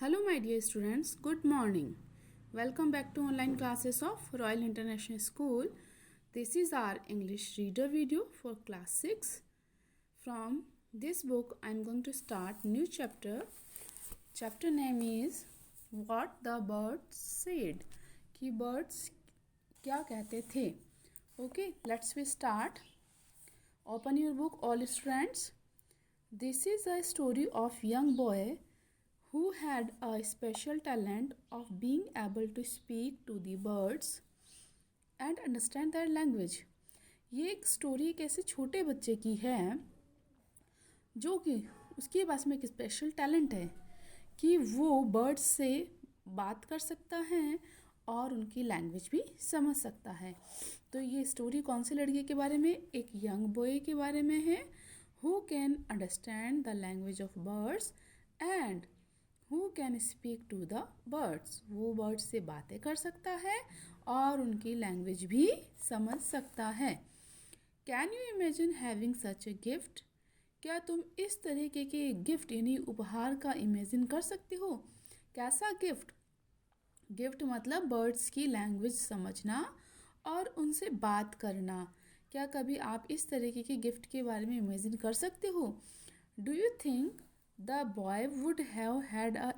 Hello my dear students, good morning. Welcome back to online classes of Royal International School. This is our English reader video for class 6. From this book I am going to start new chapter. Chapter name is What the Birds Said. कि birds क्या कहते थे. Okay, let's we start. Open your book all students. This is a story of young boy who had a special talent of being able to speak to the birds and understand their language. ये एक story एक ऐसे छोटे बच्चे की है जो कि उसके पास में एक स्पेशल टैलेंट है कि वो बर्ड्स से बात कर सकता है और उनकी लैंग्वेज भी समझ सकता है. तो ये स्टोरी कौन से लड़के के बारे में, एक यंग बॉय के बारे में है who can understand the language of birds and who can speak to the birds. वो बर्ड्स से बातें कर सकता है और उनकी लैंग्वेज भी समझ सकता है. Can you imagine having such a gift. क्या तुम इस तरीके के गिफ्ट यानी उपहार का इमेजिन कर सकते हो. कैसा गिफ्ट. गिफ्ट मतलब बर्ड्स की लैंग्वेज समझना और उनसे बात करना. क्या कभी आप इस तरीके के गिफ्ट के बारे में इमेजिन कर सकते हो. Do you think the boy would have had a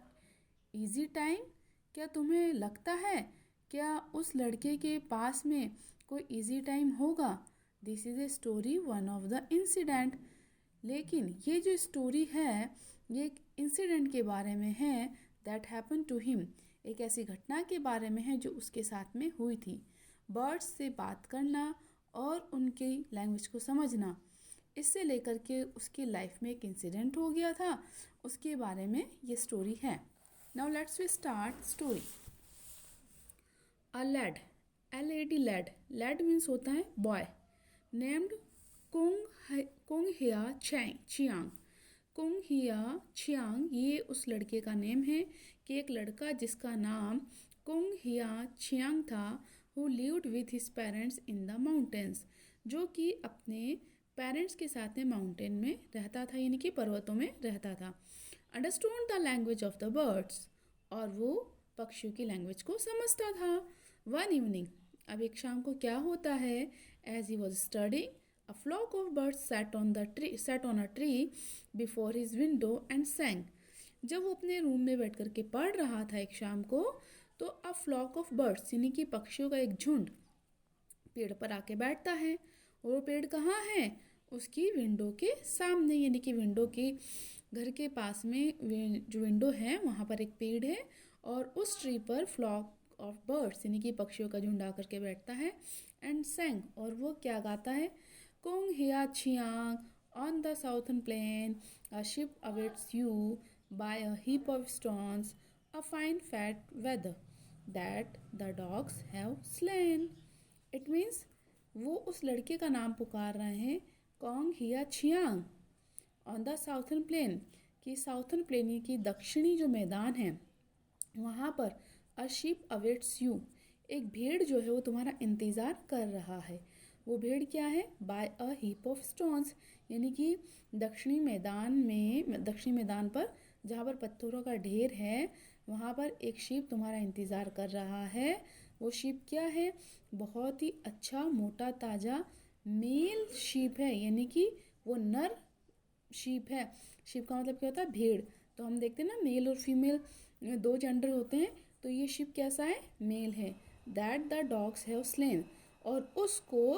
easy time. क्या तुम्हें लगता है क्या उस लड़के के पास में कोई ईजी टाइम होगा. This is a story one of the incident. लेकिन ये जो स्टोरी है ये एक इंसिडेंट के बारे में है दैट हैपन टू हिम. एक ऐसी घटना के बारे में है जो उसके साथ में हुई थी. बर्ड्स से बात करना और उनकी लैंग्वेज को समझना, इससे लेकर के उसकी लाइफ में एक इंसिडेंट हो गया था, उसके बारे में ये स्टोरी है. Now let's we start story. A lad, LAD lad. Lad means होता है boy. Named Kung Hia Chiang. Kung Hia Chiang ये उस लड़के का नेम है कि एक लड़का जिसका नाम कुंग हिया चियांग था who lived with his parents in the mountains, जो कि अपने पेरेंट्स के साथ में माउंटेन में रहता था यानी कि पर्वतों में रहता था. Understood the language of the birds और वो पक्षियों की लैंग्वेज को समझता था. वन इवनिंग, अब एक शाम को क्या होता है, as he was studying a flock of birds sat on a tree before his window and sang. जब वो अपने रूम में बैठ करके पढ़ रहा था एक शाम को, तो अ फ्लॉक ऑफ बर्ड्स यानी कि पक्षियों का एक झुंड पेड़ पर आके बैठता है. और वो पेड़ कहाँ है, उसकी विंडो के सामने यानी कि विंडो के घर के पास में जो विंडो है वहाँ पर एक पेड़ है और उस ट्री पर फ्लॉक ऑफ बर्ड्स यानी कि पक्षियों का झुंड आकर के बैठता है. एंड सैंग और वो क्या गाता है, Kung Hia Chiang on the southern plain a ship awaits you by a heap of stones a fine fat wether that the dogs have slain. It means वो उस लड़के का नाम पुकार रहे हैं Kong Hia Chiang on the southern plain, कि southern plain की दक्षिणी जो मैदान है वहाँ पर अ शीप अवेट्स यू एक भेड़ जो है वो तुम्हारा इंतज़ार कर रहा है. वो भेड़ क्या है, by a heap of stones यानी कि दक्षिणी मैदान पर जहाँ पर पत्थरों का ढेर है वहाँ पर एक शीप तुम्हारा इंतज़ार कर रहा है. वो शीप क्या है, बहुत ही अच्छा मोटा ताज़ा मेल शीप है यानी कि वो नर शीप है. शीप का मतलब क्या होता है, भेड़. तो हम देखते हैं ना मेल और फीमेल दो जेंडर होते हैं, तो ये शीप कैसा है, मेल है. That the dogs have slain और उसको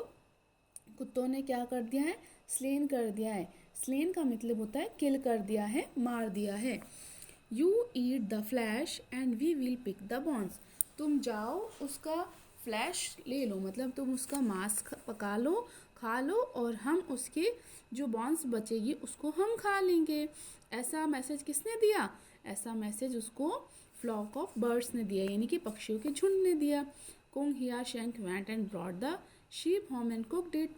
कुत्तों ने क्या कर दिया है, स्लेन कर दिया है. स्लेन का मतलब होता है किल कर दिया है, मार दिया है. You eat the flesh and we will pick the bones. तुम जाओ उसका फ्लैश ले लो, मतलब तुम उसका मांस पका लो, खा लो और हम उसके जो बॉन्स बचेगी उसको हम खा लेंगे. ऐसा मैसेज किसने दिया, ऐसा मैसेज उसको फ्लॉक ऑफ बर्ड्स ने दिया यानी कि पक्षियों के झुंड ने दिया. Kung Hia Shenk went and brought the sheep home and cooked it.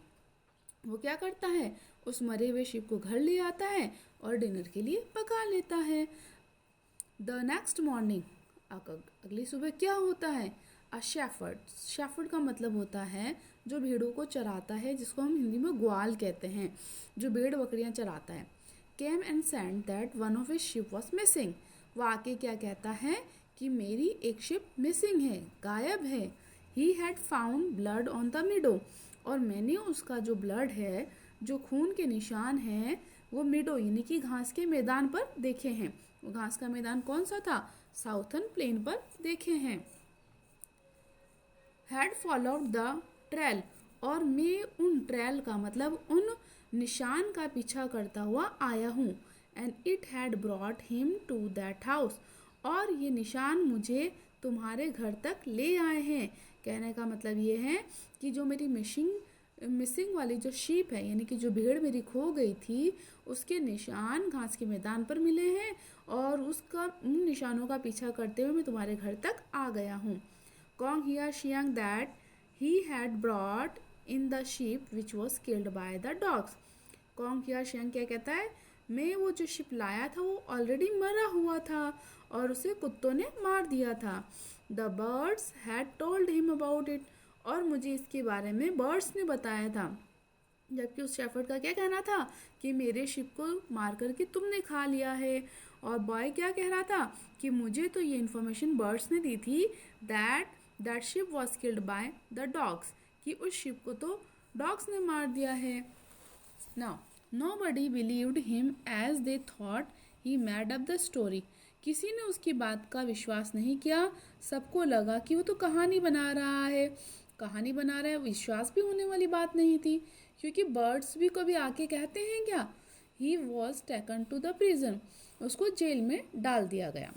वो क्या करता है, उस मरे हुए शीप को घर ले आता है और डिनर के लिए पका लेता है. द नेक्स्ट मॉर्निंग, अगली सुबह क्या होता है, अ शेफर्ड. शेफर्ड का मतलब होता है जो भेड़ों को चराता है, जिसको हम हिंदी में ग्वाल कहते हैं, जो भेड़ बकरियां चराता है. Came and send that one of his ship was missing. वो आके क्या कहता है कि मेरी एक शिप मिसिंग है, गायब है। He had found blood on the meadow, और मैंने उसका जो ब्लड है, जो खून के निशान हैं, वो मिडो यानी कि घास के मैदान पर देखे हैं। वो घास का मैदान कौन सा था? साउथर्न प्लेन पर देखे हैं। हैड फॉलोड द ट्रेल, और मैं उन ट्रेल का मतलब उन निशान का पीछा करता हुआ आया हूँ। And it had brought him to that house, और ये निशान मुझे तुम्हारे घर तक ले आए हैं। कहने का मतलब ये है कि जो मेरी मिसिंग वाली जो शीप है, यानी कि जो भेड़ मेरी खो गई थी, उसके निशान घास के मैदान पर मिले हैं, और उसका उन निशानों का पीछा करते हुए मैं तुम्हारे घर तक आ गया हूँ। Kong here Xiang that he had brought in the sheep which was killed by the dogs. Kong here Xiang क्या कहता है? मैं वो जो शिप लाया था वो ऑलरेडी मरा हुआ था और उसे कुत्तों ने मार दिया था। The birds had told him about it, और मुझे इसके बारे में बर्ड्स ने बताया था। जबकि उस शेफर्ड का क्या कहना था कि मेरे शिप को मार करके तुमने खा लिया है। और बॉय क्या कह रहा था कि मुझे तो ये इन्फॉर्मेशन बर्ड्स ने दी थी that ship was killed by the dogs, कि उस शिप को तो डॉग्स ने मार दिया है। Now nobody believed him as they thought he made up the story. किसी ने उसकी बात का विश्वास नहीं किया, सबको लगा कि वो तो कहानी बना रहा है। कहानी बना रहा है, विश्वास भी होने वाली बात नहीं थी, क्योंकि बर्ड्स भी कभी आके कहते हैं क्या? He was taken to the prison, उसको जेल में डाल दिया गया।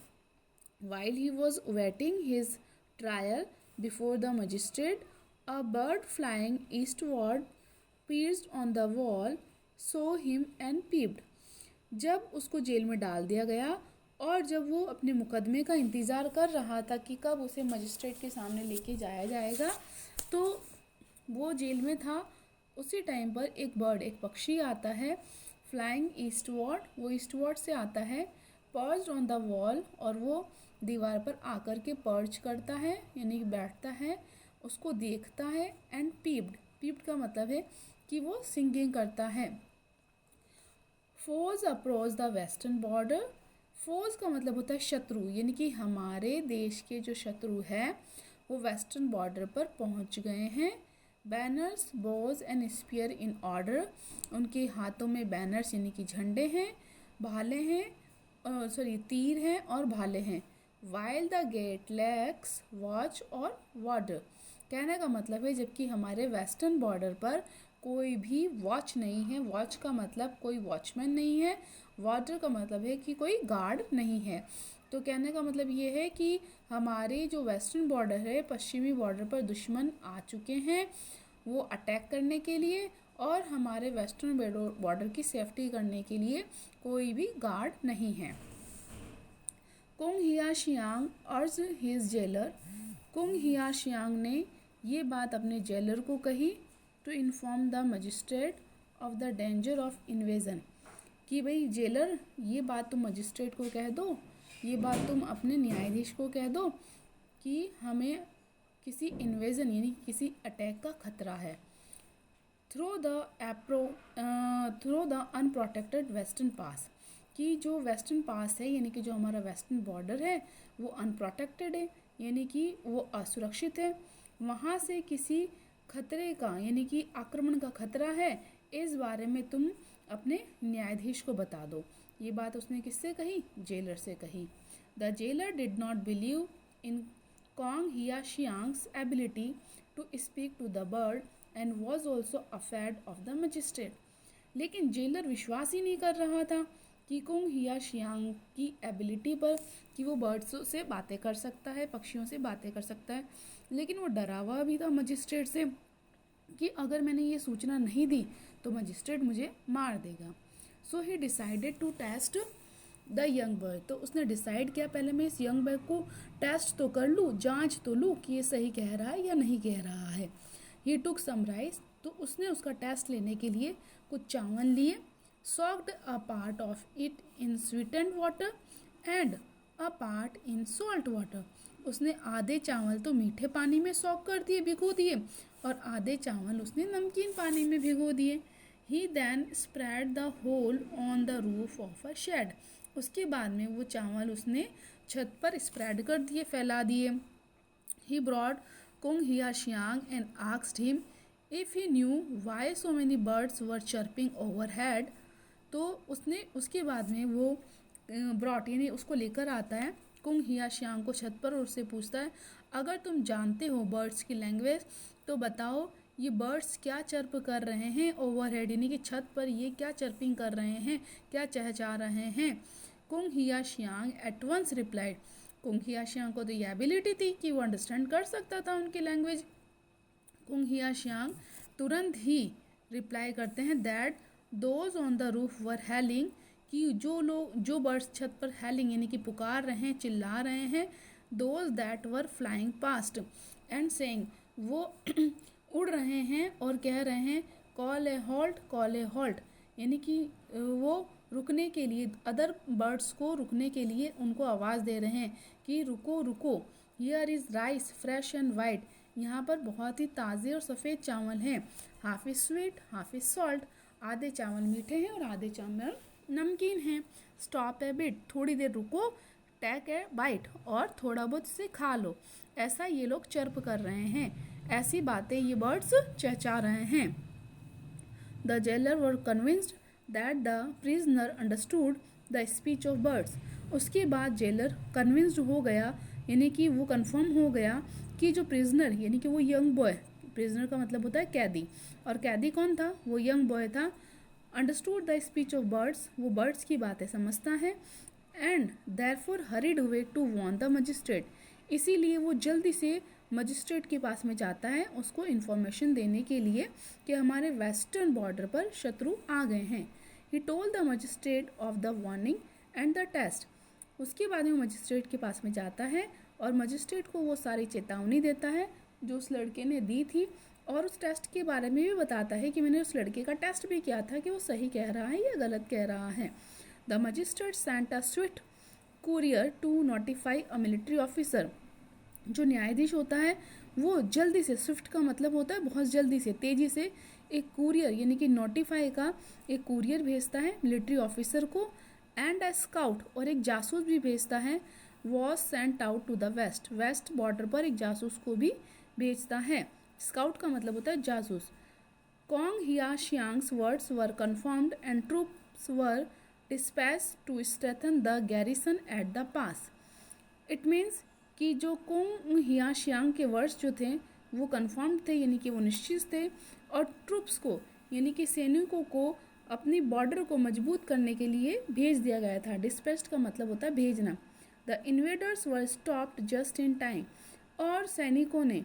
While he was waiting his trial before the magistrate, a bird flying eastward perched on the wall saw him and peeped. जब उसको जेल में डाल दिया गया और जब वो अपने मुकदमे का इंतज़ार कर रहा था कि कब उसे मजिस्ट्रेट के सामने लेके जाया जाएगा, तो वो जेल में था। उसी टाइम पर एक बर्ड, एक पक्षी आता है, फ्लाइंग ईस्टवर्ड, वो ईस्टवर्ड से आता है, पर्च्ड ऑन द वॉल, और वो दीवार पर आकर के पर्च करता है यानी कि बैठता है, उसको देखता है, एंड पीप्ड का मतलब है कि वो सिंगिंग करता है। Force approach the western border, force का मतलब होता है शत्रु, यानी कि हमारे देश के जो शत्रु है वो वेस्टर्न बॉर्डर पर पहुंच गए हैं। Banners Bhoj and spear in order, उनके हाथों में बैनर्स यानी कि झंडे हैं, भाले हैं, तीर हैं और भाले हैं। While the gate lacks watch और वार्डर, कहने का मतलब है जबकि हमारे वेस्टर्न बॉर्डर पर कोई भी वॉच नहीं है। वॉच का मतलब कोई वॉचमैन नहीं है, वार्डर का मतलब है कि कोई गार्ड नहीं है। तो कहने का मतलब ये है कि हमारे जो वेस्टर्न बॉर्डर है, पश्चिमी बॉर्डर पर दुश्मन आ चुके हैं वो अटैक करने के लिए, और हमारे वेस्टर्न बॉर्डर की सेफ्टी करने के लिए कोई भी गार्ड नहीं है। Kung Hia Shiang urged his jailer, Kung Hia Shiang ने ये बात अपने जेलर को कही, to inform the magistrate of the danger of invasion, कि भाई जेलर ये बात तुम मजिस्ट्रेट को कह दो, ये बात तुम अपने न्यायाधीश को कह दो कि हमें किसी इन्वेजन यानी किसी अटैक का खतरा है। थ्रो द अनप्रोटेक्टेड वेस्टर्न पास, कि जो वेस्टर्न पास है यानी कि जो हमारा वेस्टर्न बॉर्डर है वो अनप्रोटेक्टेड है यानी कि वो असुरक्षित है, वहाँ से किसी खतरे का यानी कि आक्रमण का खतरा है, इस बारे में तुम अपने न्यायाधीश को बता दो। ये बात उसने किससे कही? जेलर से कही। The jailer did not believe in Kong Hia Shiang's ability to speak to the bird and was also afraid of the magistrate, लेकिन जेलर विश्वास ही नहीं कर रहा था कि कुंग हिया शियांग की एबिलिटी पर, कि वो बर्ड्स से बातें कर सकता है, पक्षियों से बातें कर सकता है। लेकिन वो डरा हुआ भी था मजिस्ट्रेट से कि अगर मैंने ये सूचना नहीं दी तो मजिस्ट्रेट मुझे मार देगा। So he decided to test the young bird, तो उसने डिसाइड किया पहले मैं इस यंग बर्ड को टेस्ट तो कर लूँ, जांच तो लूँ कि ये सही कह रहा है या नहीं कह रहा है। ही टुक सम राइस, तो उसने उसका टेस्ट लेने के लिए कुछ चावल लिए, soaked a part of it in sweetened water and a part in salt water, उसने आधे चावल तो मीठे पानी में सॉक कर दिए, भिगो दिए, और आधे चावल उसने नमकीन पानी में भिगो दिए। He then spread the whole on the roof of a shed, उसके बाद में वो चावल उसने छत पर स्प्रेड कर दिए, फैला दिए। He brought Kung Hiashiang and asked him if he knew why so many birds were chirping overhead. तो उसने उसके बाद में वो ब्रॉट यानी उसको लेकर आता है कुंग हियाशियांग को छत पर और उससे पूछता है अगर तुम जानते हो बर्ड्स की लैंग्वेज तो बताओ ये बर्ड्स क्या चर्प कर रहे हैं ओवरहेड, यानी कि छत पर ये क्या चर्पिंग कर रहे हैं, क्या चहचहा रहे हैं। Kung Hiashiang at once replied, Kung Hiashiang को तो ये एबिलिटी थी कि वो अंडरस्टैंड कर सकता था उनकी लैंग्वेज। कुंग हियाशियांग तुरंत ही रिप्लाई करते हैं that those on the roof were hailing, कि जो बर्ड्स छत पर हेलिंग यानी कि पुकार रहे हैं, चिल्ला रहे हैं, those that were flying past and saying, वो उड़ रहे हैं और कह रहे हैं कॉल ए हॉल्ट, यानी कि वो रुकने के लिए, अदर बर्ड्स को रुकने के लिए उनको आवाज़ दे रहे हैं कि रुको रुको। Here is rice fresh and white, यहाँ पर बहुत ही ताज़े और सफ़ेद चावल हैं। Half is sweet half is salt, आधे चावल मीठे हैं और आधे चावल नमकीन हैं। स्टॉप ए बिट, थोड़ी देर रुको, टेक ए बाइट, और थोड़ा बहुत से खा लो। ऐसा ये लोग चर्प कर रहे हैं, ऐसी बातें ये बर्ड्स चहचा रहे हैं। The jailer were convinced that the prisoner understood the speech of birds. उसके बाद जेलर कन्विंस्ड हो गया, यानी कि वो कन्फर्म हो गया कि जो प्रिजनर यानी कि वो यंग बॉय, प्रिजनर का मतलब होता है कैदी, और कैदी कौन था, वो यंग बॉय था। Understood the speech of birds, वो बर्ड्स की बातें समझता है। And therefore hurried away to warn the magistrate, इसीलिए वो जल्दी से मजिस्ट्रेट के पास में जाता है उसको इन्फॉर्मेशन देने के लिए कि हमारे वेस्टर्न बॉर्डर पर शत्रु आ गए हैं। He told the magistrate of the warning and the test, उसके बाद में वो मजिस्ट्रेट के पास में जाता है और मजिस्ट्रेट को वो सारी चेतावनी देता है जो उस लड़के ने दी थी, और उस टेस्ट के बारे में भी बताता है कि मैंने उस लड़के का टेस्ट भी किया था कि वो सही कह रहा है या गलत कह रहा है। The magistrate sent a swift courier to notify a military officer, जो न्यायाधीश होता है वो जल्दी से, स्विफ्ट का मतलब होता है बहुत जल्दी से, तेज़ी से, एक कुरियर यानी कि नोटिफाई का एक कुरियर भेजता है मिलिट्री ऑफिसर को। एंड अ स्काउट, और एक जासूस भी भेजता है, was sent out to the west, west border पर एक जासूस को भी भेजता है। स्काउट का मतलब होता है जासूस। Kong Hiashiang's words were confirmed and troops were dispatch to strengthen the garrison at the pass. It means कि जो कोंग हियाशियांग के वर्ड्स जो थे वो कन्फर्म थे, यानी कि वो निश्चित थे, और ट्रुप्स को यानी कि सैनिकों को अपनी बॉर्डर को मजबूत करने के लिए भेज दिया गया था। डिस्पैच्ड का मतलब होता है भेजना। The invaders were stopped just in time, और सैनिकों ने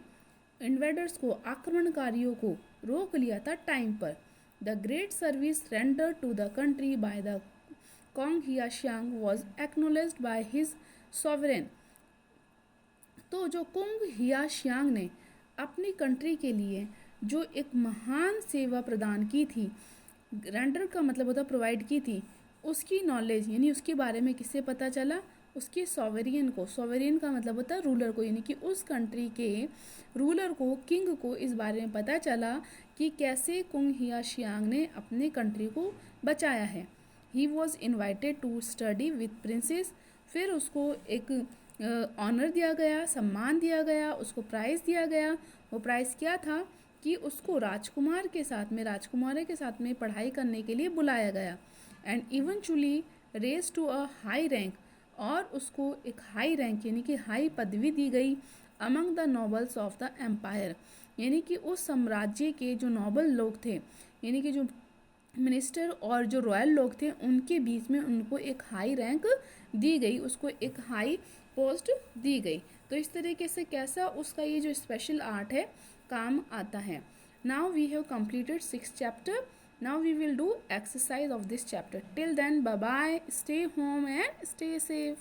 इन्वेडर्स को, आक्रमणकारियों को रोक लिया था टाइम पर। The great service render to the country by the Kong Hiashiang was acknowledged by his sovereign. तो जो कुंग हियाशियांग ने अपनी कंट्री के लिए जो एक महान सेवा प्रदान की थी, रेंडर का मतलब होता प्रोवाइड की थी, उसकी नॉलेज यानी उसके बारे में किससे पता चला, उसके सॉवरेन को। सॉवरेन का मतलब होता है रूलर को, यानी कि उस कंट्री के रूलर को, किंग को इस बारे में पता चला कि कैसे कुंग हियाशियांग ने अपने कंट्री को बचाया है। He was invited to study with princes, फिर उसको एक ऑनर दिया गया, सम्मान दिया गया, उसको प्राइज़ दिया गया। वो प्राइज़ क्या था कि उसको राजकुमार के साथ में, राजकुमारी के साथ में पढ़ाई करने के लिए बुलाया गया। And eventually raise to a high rank, और उसको एक हाई रैंक यानी कि हाई पदवी दी गई among the nobles of the empire, यानी कि उस साम्राज्य के जो नोबल लोग थे, यानी कि जो मिनिस्टर और जो रॉयल लोग थे, उनके बीच में उनको एक हाई रैंक दी गई, उसको एक हाई पोस्ट दी गई। तो इस तरीके से कैसा उसका ये जो स्पेशल आर्ट है काम आता है। Now we have completed 6th chapter. Now we will do exercise of this chapter. Till then bye bye, stay home and stay safe.